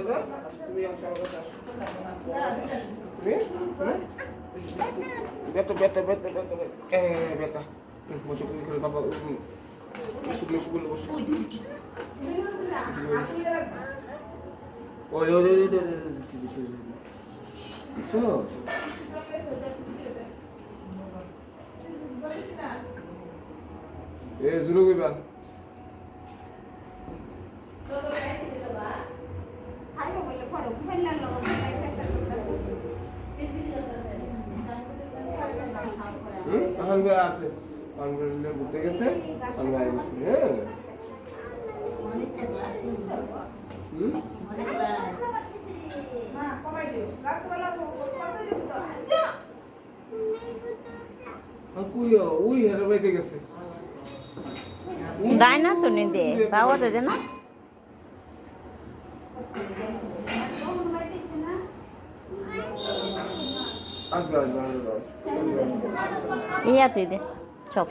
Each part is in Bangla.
দাদা তুমি আমার কাছে আসো বেটা বেটা বেটা বেটা বেটা বসে করে বাবা বসে বলে বসে ওই ওই ওই শোনো এ জুরু কইবা আছে ঘুরতে গেছে ওই হেরে বাইতে গেছে ডাইনা তো নি দে বাবা দে না আসবে আসবে ইয়া তুই দে চপ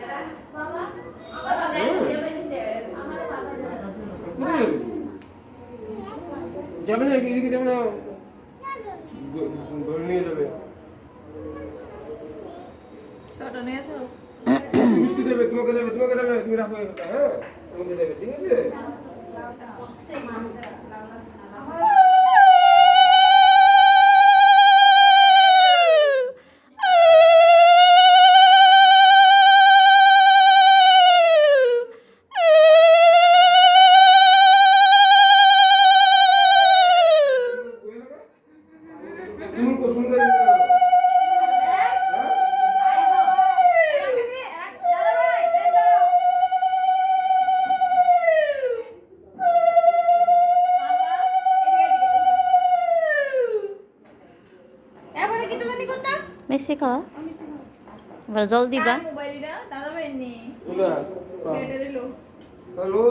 যাবে না এদিকে যাবে না ধরে নিয়ে যাবে মিষ্টি দেবে তোমাকে দেবে তুমি রাখো হ্যাঁ তোমাকে দেবে ঠিক আছে মিষ্টি খাওয়া এবার জল দিবা হ্যালো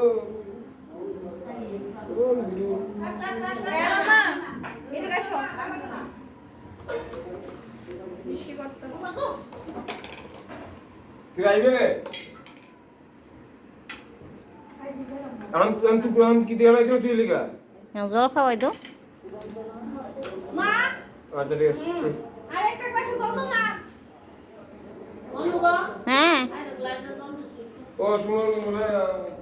কি দিয়ে রাখছো তুই লিখা জল খাওয়াই দো আচ্ছা ঠিক আছে হ্যাঁ ও শুনুন